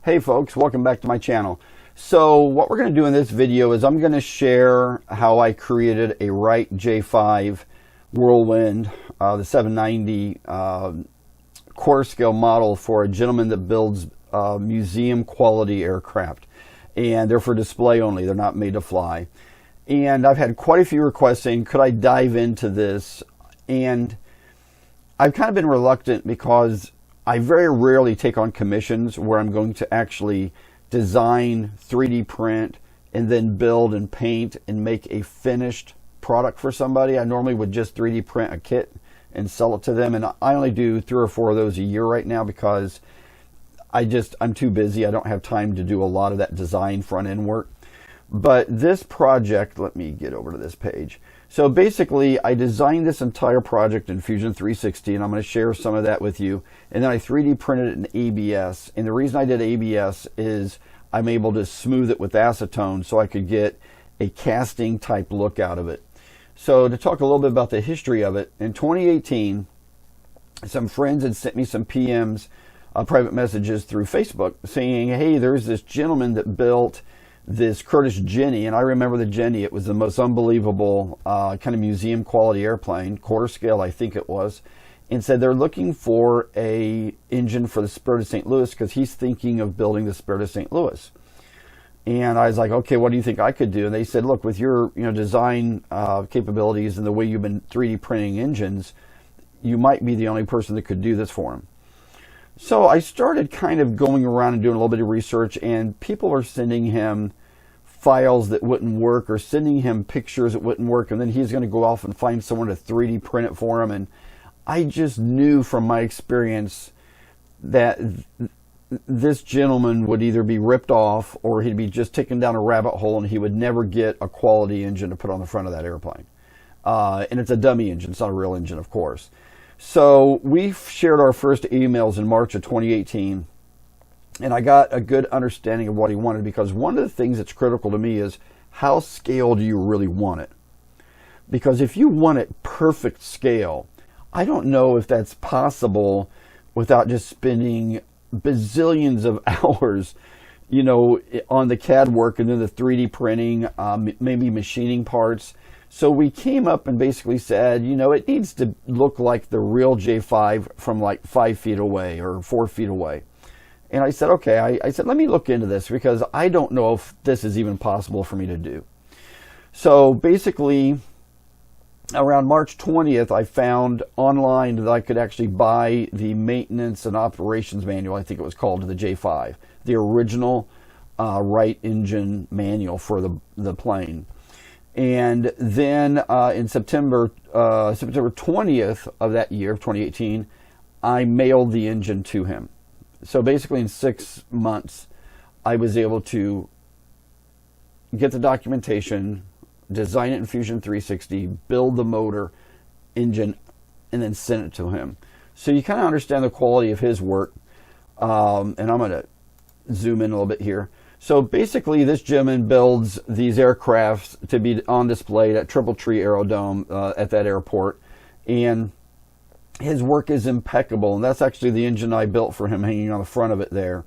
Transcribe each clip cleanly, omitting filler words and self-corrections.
Hey folks, welcome back to my channel. So what we're going to do in this video is I'm going to share how I created a Wright J5 Whirlwind, the 790 quarter scale model for a gentleman that builds museum quality aircraft. And they're for display only, they're not made to fly. And I've had quite a few requests saying, could I dive into this? And I've kind of been reluctant because I very rarely take on commissions where I'm going to actually design, 3D print, and then build and paint and make a finished product for somebody. I normally would just 3D print a kit and sell it to them, and I only do 3 or 4 of those a year right now because I'm too busy. I don't have time to do a lot of that design front end work. But this project, let me get over to this page. So basically, I designed this entire project in Fusion 360, and I'm going to share some of that with you. And then I 3D printed it in ABS. And the reason I did ABS is I'm able to smooth it with acetone so I could get a casting type look out of it. So to talk a little bit about the history of it, in 2018, some friends had sent me some PMs, private messages through Facebook saying, hey, there's this gentleman that built this Curtiss Jenny, and I remember the Jenny. It was the most unbelievable kind of museum quality airplane, quarter scale I think it was, and said they're looking for a engine for the Spirit of St. Louis because he's thinking of building the Spirit of St. Louis. And I was like, okay, what do you think I could do? And they said, look, with your design capabilities and the way you've been 3D printing engines, you might be the only person that could do this for him. So I started kind of going around and doing a little bit of research, and people are sending him files that wouldn't work or sending him pictures that wouldn't work, and then he's going to go off and find someone to 3D print it for him. And I just knew from my experience that this gentleman would either be ripped off or he'd be just taken down a rabbit hole and he would never get a quality engine to put on the front of that airplane. And it's a dummy engine, it's not a real engine, of course. So we shared our first emails in March of 2018, and I got a good understanding of what he wanted, because one of the things that's critical to me is how scale do you really want it? Because if you want it perfect scale, I don't know if that's possible without just spending bazillions of hours, on the CAD work and then the 3D printing, maybe machining parts. So we came up and basically said, it needs to look like the real J5 from like 5 feet away or 4 feet away. And I said, okay, I said, let me look into this because I don't know if this is even possible for me to do. So basically, around March 20th, I found online that I could actually buy the maintenance and operations manual, I think it was called, to the J5, the original Wright engine manual for the plane. And then in September 20th of that year, of 2018, I mailed the engine to him. So basically in 6 months, I was able to get the documentation, design it in Fusion 360, build the motor, engine, and then send it to him. So you kind of understand the quality of his work. And I'm going to zoom in a little bit here. So basically, this gentleman builds these aircrafts to be on display at Triple Tree Aerodrome at that airport, and his work is impeccable. And that's actually the engine I built for him, hanging on the front of it there.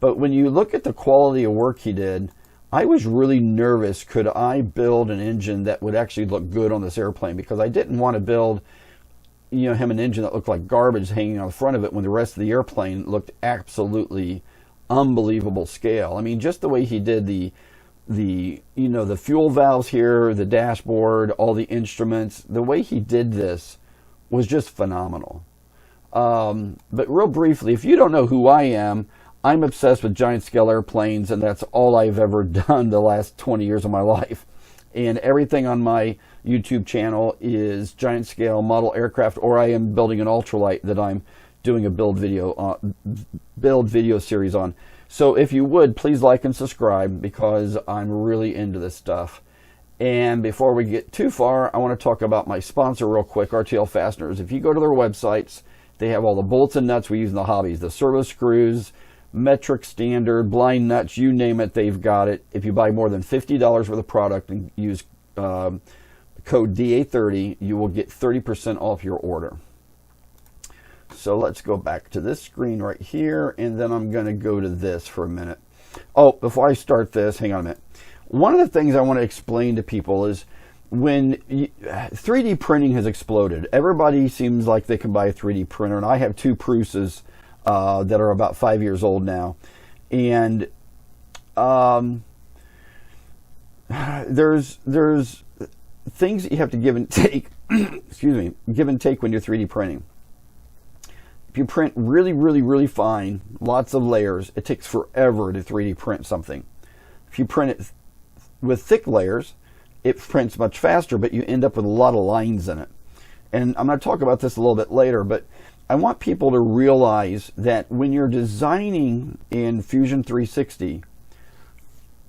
But when you look at the quality of work he did, I was really nervous. Could I build an engine that would actually look good on this airplane? Because I didn't want to build, him an engine that looked like garbage hanging on the front of it when the rest of the airplane looked absolutely unbelievable scale. I mean, just the way he did the fuel valves here, the dashboard, all the instruments, the way he did this was just phenomenal. But real briefly, if you don't know who I am, I'm obsessed with giant scale airplanes, and that's all I've ever done the last 20 years of my life. And everything on my YouTube channel is giant scale model aircraft, or I am building an ultralight that I'm doing a build video series on. So if you would, please like and subscribe, because I'm really into this stuff. And before we get too far, I want to talk about my sponsor real quick, RTL Fasteners. If you go to their websites, they have all the bolts and nuts we use in the hobbies, the servo screws, metric standard, blind nuts, you name it, they've got it. If you buy more than $50 worth of product and use code DA30, you will get 30% off your order. So let's go back to this screen right here, and then I'm going to go to this for a minute. Oh, before I start this, hang on a minute. One of the things I want to explain to people is when 3D printing has exploded. Everybody seems like they can buy a 3D printer, and I have two PRUSAs that are about 5 years old now. And there's things that you have to give and take, excuse me, give and take when you're 3D printing. If you print really, really, really fine, lots of layers, it takes forever to 3D print something. If you print it with thick layers, it prints much faster, but you end up with a lot of lines in it. And I'm going to talk about this a little bit later, but I want people to realize that when you're designing in Fusion 360,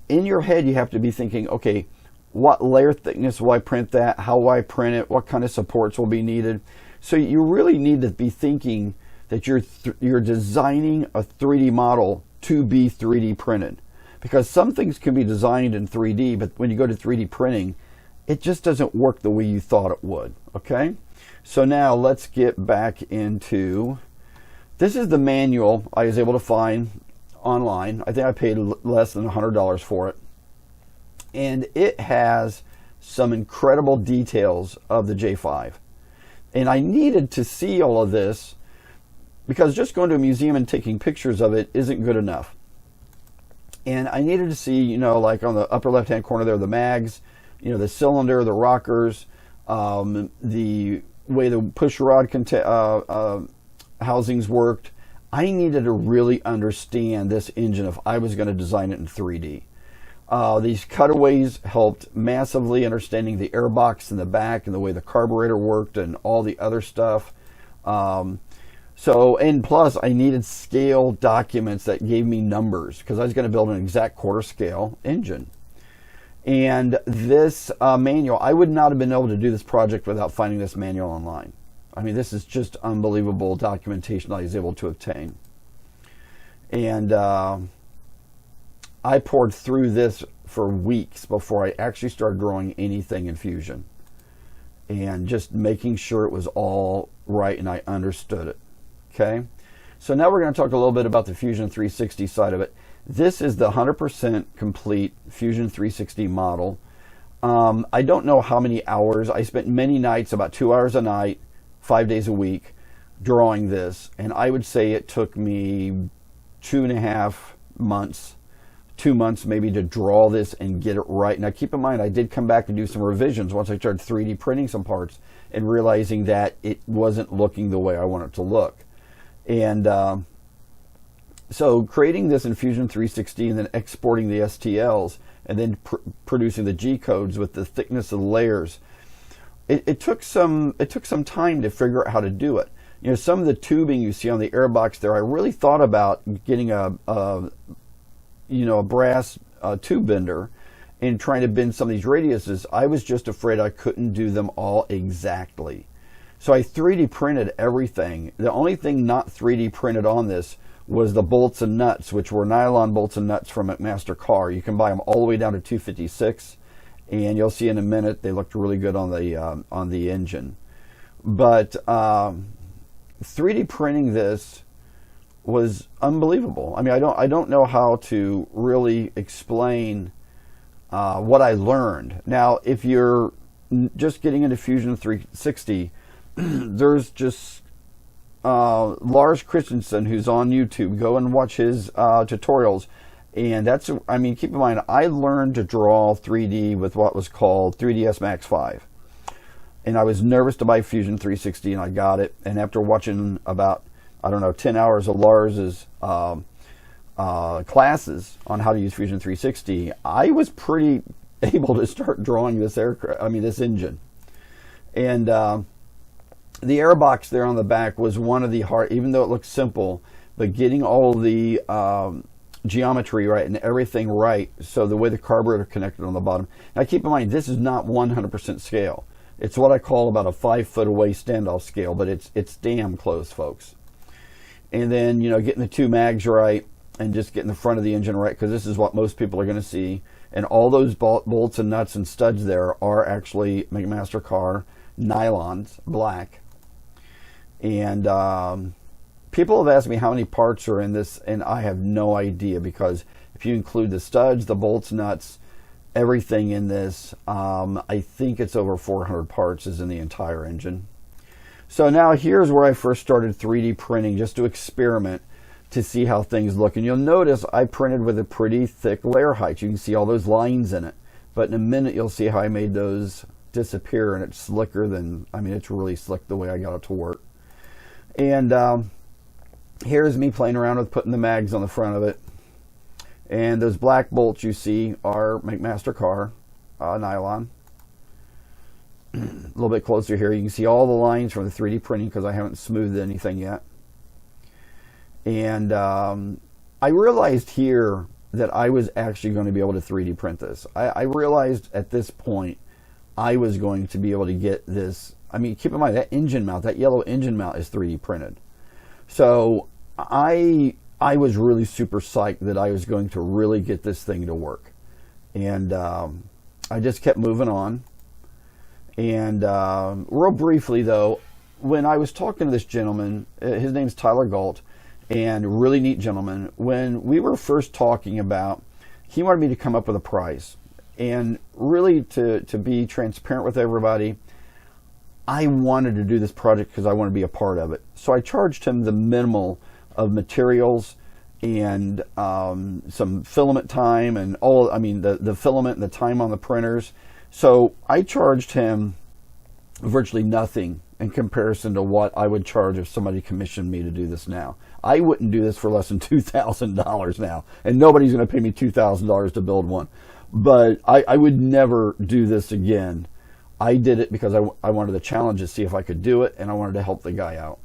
in your head you have to be thinking, okay, what layer thickness will I print that? How will I print it? What kind of supports will be needed? So you really need to be thinking that you're designing a 3D model to be 3D printed. Because some things can be designed in 3D, but when you go to 3D printing, it just doesn't work the way you thought it would, okay? So now let's get back into, this is the manual I was able to find online. I think I paid less than $100 for it. And it has some incredible details of the J5. And I needed to see all of this because just going to a museum and taking pictures of it isn't good enough. And I needed to see, you know, like on the upper left-hand corner there, the mags, you know, the cylinder, the rockers, the way the push rod housings worked. I needed to really understand this engine if I was going to design it in 3D. These cutaways helped massively understanding the airbox in the back and the way the carburetor worked and all the other stuff. And plus I needed scale documents that gave me numbers because I was going to build an exact quarter scale engine. And this manual, I would not have been able to do this project without finding this manual online. I mean, this is just unbelievable documentation I was able to obtain. And I poured through this for weeks before I actually started drawing anything in Fusion. And just making sure it was all right and I understood it. Okay? So now we're going to talk a little bit about the Fusion 360 side of it. This is the 100% complete Fusion 360 model. I don't know how many hours. I spent many nights, about 2 hours a night, 5 days a week, drawing this. And I would say it took me 2.5 months, 2 months maybe, to draw this and get it right. Now keep in mind, I did come back and do some revisions once I started 3D printing some parts and realizing that it wasn't looking the way I want it to look. And so creating this in Fusion 360 and then exporting the STLs and then producing the G codes with the thickness of the layers, it took some time to figure out how to do it. You know, some of the tubing you see on the airbox there, I really thought about getting a brass tube bender and trying to bend some of these radiuses. I was just afraid I couldn't do them all exactly. So I 3D printed everything. The only thing not 3D printed on this was the bolts and nuts, which were nylon bolts and nuts from McMaster Carr. You can buy them all the way down to 256, and you'll see in a minute they looked really good on the engine. But 3D printing this was unbelievable. I mean, I don't know how to really explain what I learned. Now, if you're just getting into Fusion 360, there's just Lars Christensen, who's on YouTube. Go and watch his tutorials. And that's, I mean, keep in mind, I learned to draw 3D with what was called 3ds Max 5. And I was nervous to buy Fusion 360, and I got it. And after watching about, I don't know, 10 hours of Lars's classes on how to use Fusion 360, I was pretty able to start drawing this this engine. And the airbox there on the back was one of the hard, even though it looks simple, but getting all the geometry right and everything right, so the way the carburetor connected on the bottom. Now keep in mind, this is not 100% scale. It's what I call about a 5 foot away standoff scale, but it's damn close, folks. And then, you know, getting the two mags right and just getting the front of the engine right, because this is what most people are going to see. And all those bolts and nuts and studs there are actually McMaster Carr nylons, black. And People have asked me how many parts are in this, and I have no idea, because if you include the studs, the bolts, nuts, everything in this, I think it's over 400 parts is in the entire engine. So now here's where I first started 3D printing, just to experiment to see how things look. And you'll notice I printed with a pretty thick layer height. You can see all those lines in it. But in a minute you'll see how I made those disappear, and it's slicker than, I mean, it's really slick the way I got it to work. And here's me playing around with putting the mags on the front of it. And those black bolts you see are McMaster Carr nylon. A little bit closer here, you can see all the lines from the 3D printing, because I haven't smoothed anything yet. And I realized here that I was actually going to be able to 3D print this. I realized at this point I was going to be able to get this. I mean, keep in mind that engine mount, that yellow engine mount, is 3D printed. So I was really super psyched that I was going to really get this thing to work. And I just kept moving on. And real briefly though, when I was talking to this gentleman, his name's Tyler Galt, and really neat gentleman. When we were first talking about, he wanted me to come up with a price. And really, to be transparent with everybody, I wanted to do this project because I want to be a part of it. So I charged him the minimal of materials and some filament time and all, I mean, the filament and the time on the printers. So I charged him virtually nothing in comparison to what I would charge if somebody commissioned me to do this now. I wouldn't do this for less than $2,000 now, and nobody's going to pay me $2,000 to build one. But I would never do this again. I did it because I wanted the challenge to see if I could do it, and I wanted to help the guy out.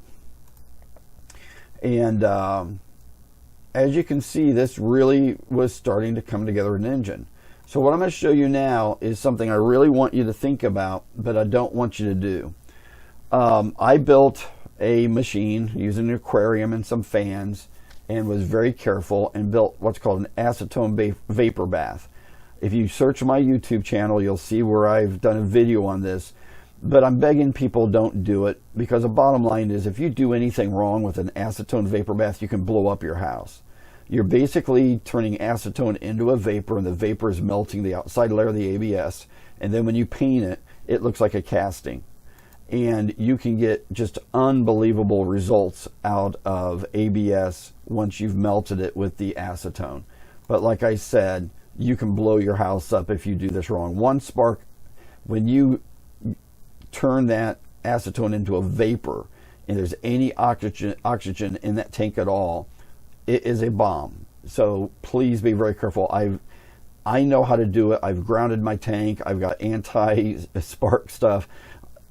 And as you can see, this really was starting to come together in an engine. So what I'm going to show you now is something I really want you to think about, but I don't want you to do. I built a machine using an aquarium and some fans, and was very careful and built what's called an acetone vapor bath. If you search my YouTube channel, you'll see where I've done a video on this, but I'm begging people don't do it, because the bottom line is if you do anything wrong with an acetone vapor bath, you can blow up your house. You're basically turning acetone into a vapor, and the vapor is melting the outside layer of the ABS, and then when you paint it, it looks like a casting. And you can get just unbelievable results out of ABS once you've melted it with the acetone. But like I said, you can blow your house up if you do this wrong. One spark, when you turn that acetone into a vapor and there's any oxygen in that tank at all, it is a bomb. So please be very careful. I know how to do it. I've grounded my tank. I've got anti-spark stuff,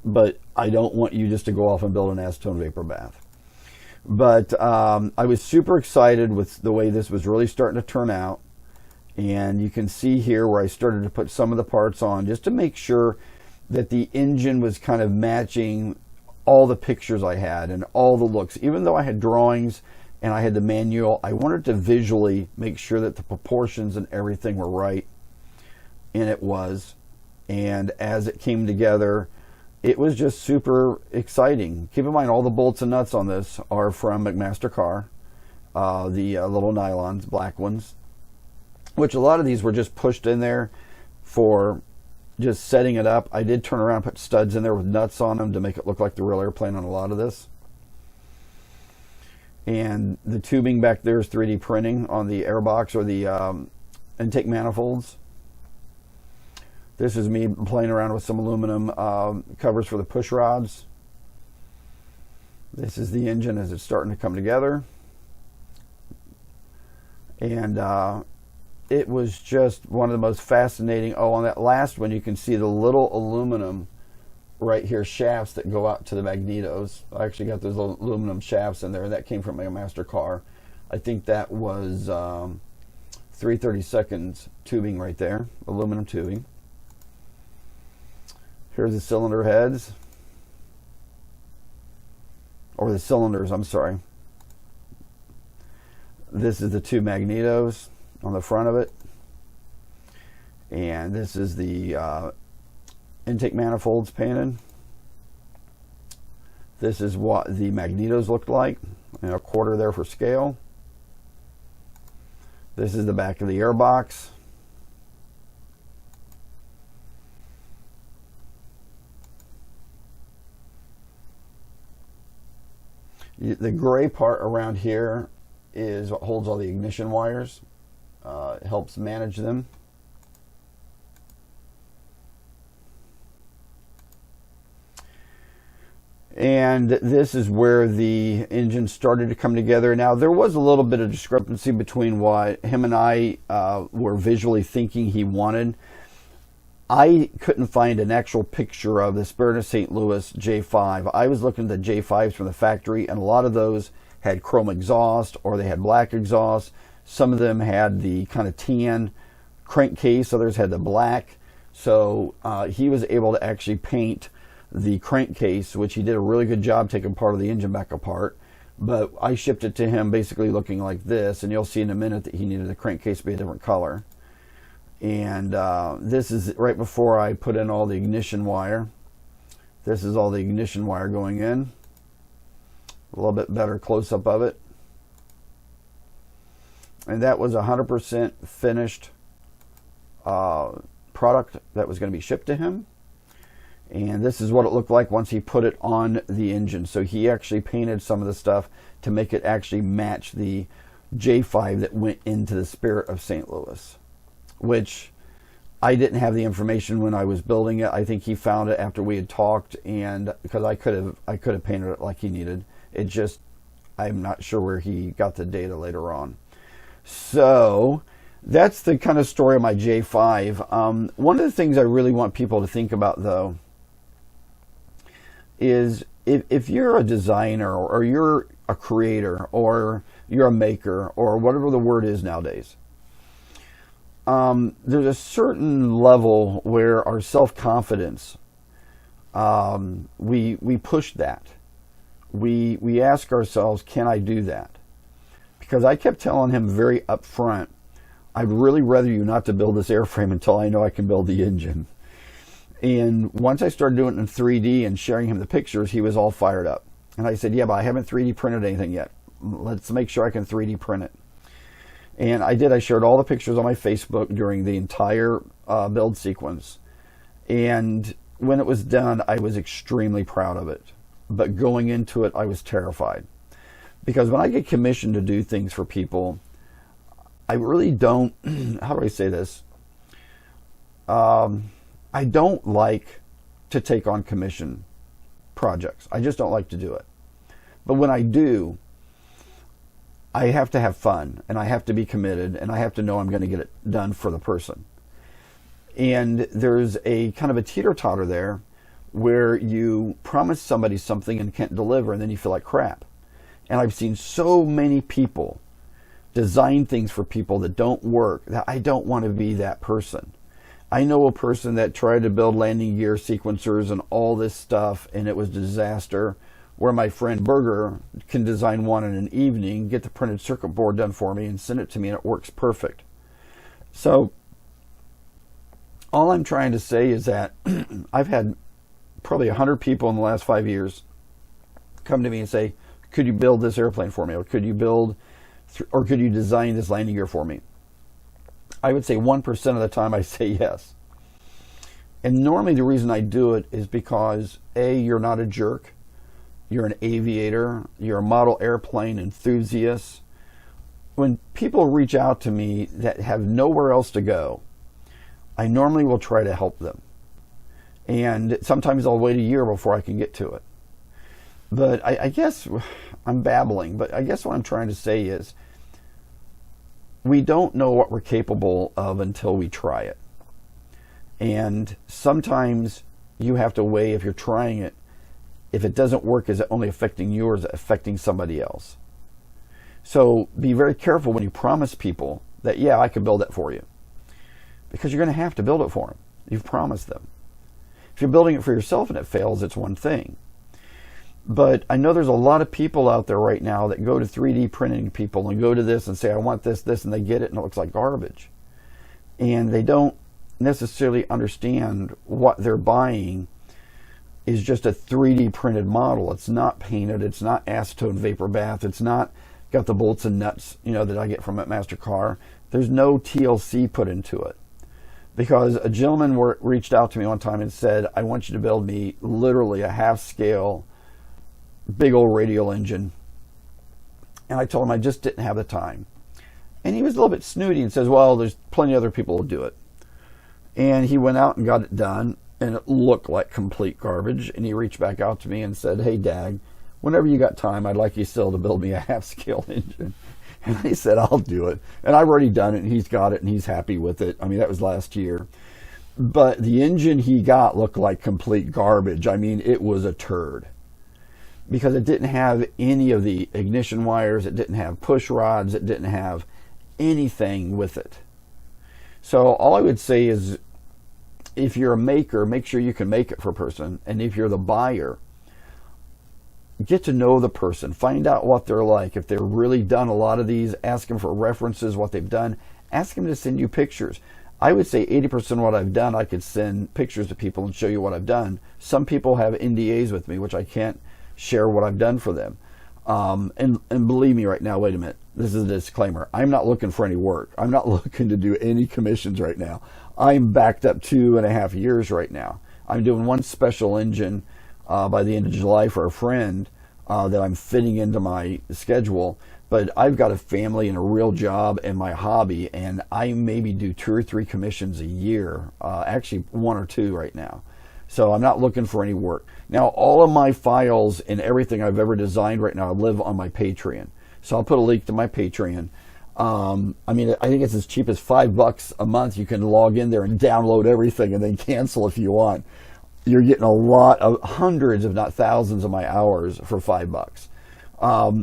but I don't want you just to go off and build an acetone vapor bath. But I was super excited with the way this was really starting to turn out. And you can see here where I started to put some of the parts on just to make sure that the engine was kind of matching all the pictures I had and all the looks. Even though I had drawings and I had the manual, I wanted to visually make sure that the proportions and everything were right. And it was. And as it came together, it was just super exciting. Keep in mind, all the bolts and nuts on this are from McMaster Carr, the little nylons, black ones, which a lot of these were just pushed in there for just setting it up. I did turn around and put studs in there with nuts on them to make it look like the real airplane on a lot of this. And the tubing back there is 3D printing on the airbox or the intake manifolds. This is me playing around with some aluminum covers for the push rods. This is the engine as it's starting to come together. And it was just one of the most fascinating. Oh, on that last one, you can see the little aluminum right here shafts that go out to the magnetos. I actually got those little aluminum shafts in there. That came from my McMaster Carr. I think that was 3/32 tubing right there, aluminum tubing. Here's the cylinder heads, or the cylinders, I'm sorry. This is the two magnetos on the front of it. And this is the intake manifolds painted. This is what the magnetos looked like, and a quarter there for scale. This is the back of the airbox. The gray part around here is what holds all the ignition wires. It helps manage them. And this is where the engine started to come together. Now, there was a little bit of discrepancy between what him and I were visually thinking he wanted. I couldn't find an actual picture of the Spirit of St. Louis J5. I was looking at the J5s from the factory, and a lot of those had chrome exhaust or they had black exhaust. Some of them had the kind of tan crankcase, others had the black. So he was able to actually paint the crankcase, which he did a really good job taking part of the engine back apart. But I shipped it to him basically looking like this, and you'll see in a minute that he needed the crankcase to be a different color. And this is right before I put in all the ignition wire. This is all the ignition wire going in. A little bit better close-up of it. And that was 100% finished product that was going to be shipped to him. And this is what it looked like once he put it on the engine. So he actually painted some of the stuff to make it actually match the J5 that went into the Spirit of St. Louis, which I didn't have the information when I was building it. I think he found it after we had talked, and because I could have painted it like he needed. It just, I'm not sure where he got the data later on. So that's the kind of story of my J5. One of the things I really want people to think about, though, is if you're a designer or you're a creator or you're a maker or whatever the word is nowadays, there's a certain level where our self-confidence, we push that. We ask ourselves, can I do that? Because I kept telling him very upfront, I'd really rather you not to build this airframe until I know I can build the engine. And once I started doing it in 3D and sharing him the pictures, he was all fired up. And I said, yeah, but I haven't 3D printed anything yet. Let's make sure I can 3D print it. And I did. I shared all the pictures on my Facebook during the entire build sequence. And when it was done, I was extremely proud of it. But going into it, I was terrified. Because when I get commissioned to do things for people, I really don't, how do I say this? I don't like to take on commission projects. I just don't like to do it. But when I do, I have to have fun, and I have to be committed, and I have to know I'm going to get it done for the person. And there's a kind of a teeter-totter there where you promise somebody something and can't deliver, and then you feel like crap. And I've seen so many people design things for people that don't work, that I don't want to be that person. I know a person that tried to build landing gear sequencers and all this stuff, and it was disaster, where my friend Berger can design one in an evening, get the printed circuit board done for me, and send it to me, and it works perfect. So all I'm trying to say is that I've had probably 100 people in the last 5 years come to me and say, could you build this airplane for me? Or could you build, or could you design this landing gear for me? I would say 1% of the time I say yes. And normally the reason I do it is because A, you're not a jerk. You're an aviator. You're a model airplane enthusiast. When people reach out to me that have nowhere else to go, I normally will try to help them. And sometimes I'll wait a year before I can get to it. But I guess I'm babbling, but I guess what I'm trying to say is we don't know what we're capable of until we try it. And sometimes you have to weigh, if you're trying it, if it doesn't work, is it only affecting you or is it affecting somebody else? So be very careful when you promise people that, yeah, I can build it for you. Because you're going to have to build it for them. You've promised them. If you're building it for yourself and it fails, it's one thing. But I know there's a lot of people out there right now that go to 3D printing people and go to this and say, I want this, and they get it and it looks like garbage. And they don't necessarily understand what they're buying is just a 3D printed model. It's not painted. It's not acetone vapor bath. It's not got the bolts and nuts, you know, that I get from at Master Car. There's no TLC put into it. Because a gentleman reached out to me one time and said, I want you to build me literally a half-scale, big old radial engine. And I told him I just didn't have the time. And he was a little bit snooty and says, well, there's plenty of other people who do it. And he went out and got it done, and it looked like complete garbage. And he reached back out to me and said, hey, Dag, whenever you got time, I'd like you still to build me a half-scale engine. And I said, I'll do it. And I've already done it, and he's got it, and he's happy with it. I mean, that was last year. But the engine he got looked like complete garbage. I mean, it was a turd. Because it didn't have any of the ignition wires. It didn't have push rods. It didn't have anything with it. So all I would say is, if you're a maker, make sure you can make it for a person. And if you're the buyer, get to know the person, find out what they're like. If they've really done a lot of these, ask them for references, what they've done. Ask them to send you pictures. I would say 80% of what I've done, I could send pictures to people and show you what I've done. Some people have NDAs with me, which I can't share what I've done for them. And believe me right now, wait a minute, this is a disclaimer. I'm not looking for any work. I'm not looking to do any commissions right now. I'm backed up 2.5 years right now. I'm doing one special engine by the end of July for a friend that I'm fitting into my schedule. But I've got a family and a real job and my hobby, and I maybe do 2 or 3 commissions a year, actually 1 or 2 right now. So I'm not looking for any work. Now, all of my files and everything I've ever designed right now live on my Patreon. So I'll put a link to my Patreon. I mean, I think it's as cheap as $5 a month. You can log in there and download everything and then cancel if you want. You're getting a lot of hundreds, if not thousands, of my hours for $5.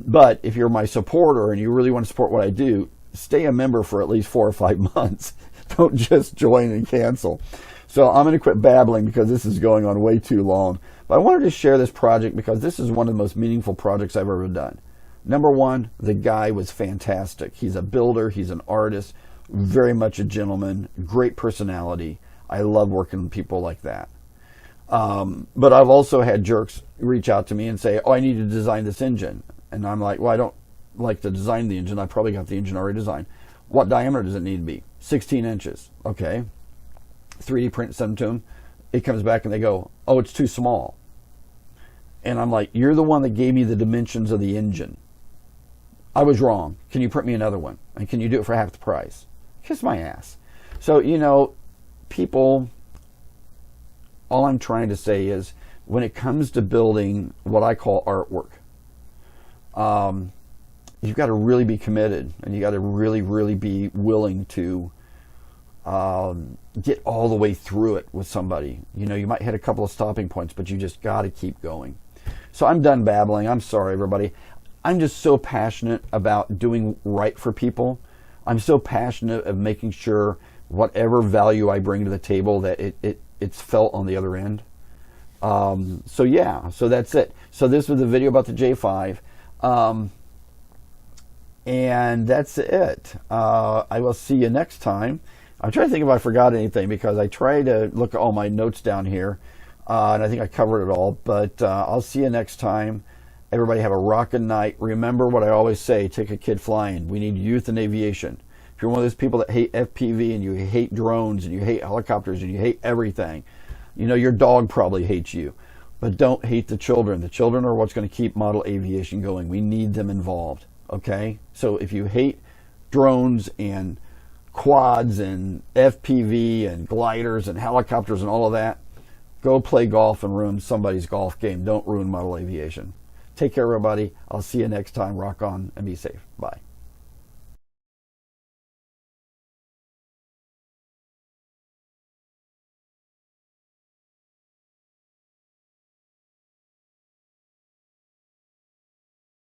But if you're my supporter and you really want to support what I do, stay a member for at least 4 or 5 months. Don't just join and cancel. So I'm going to quit babbling because this is going on way too long. But I wanted to share this project because this is one of the most meaningful projects I've ever done. Number one, the guy was fantastic. He's a builder. He's an artist. Very much a gentleman. Great personality. I love working with people like that. But I've also had jerks reach out to me and say, oh, I need to design this engine. And I'm like, well, I don't like to design the engine. I probably got the engine already designed. What diameter does it need to be? 16 inches. Okay. 3D print, send them to them. It comes back and they go, oh, it's too small. And I'm like, you're the one that gave me the dimensions of the engine. I was wrong. Can you print me another one? And can you do it for half the price? Kiss my ass. So, you know, people, all I'm trying to say is, when it comes to building what I call artwork, you've got to really be committed, and you got to really, really be willing to get all the way through it with somebody. You know, you might hit a couple of stopping points, but you just got to keep going. So I'm done babbling. I'm sorry, everybody. I'm just so passionate about doing right for people. I'm so passionate of making sure whatever value I bring to the table, that it's felt on the other end. So yeah, so that's it. So this was the video about the J5. And that's it. I will see you next time. I'm trying to think if I forgot anything, because I try to look at all my notes down here, and I think I covered it all. But I'll see you next time. Everybody have a rockin' night. Remember what I always say, take a kid flying. We need youth in aviation. If you're one of those people that hate FPV and you hate drones and you hate helicopters and you hate everything, you know, your dog probably hates you. But don't hate the children. The children are what's going to keep model aviation going. We need them involved, okay? So if you hate drones and quads and FPV and gliders and helicopters and all of that, go play golf and ruin somebody's golf game. Don't ruin model aviation. Take care, everybody. I'll see you next time. Rock on and be safe. Bye.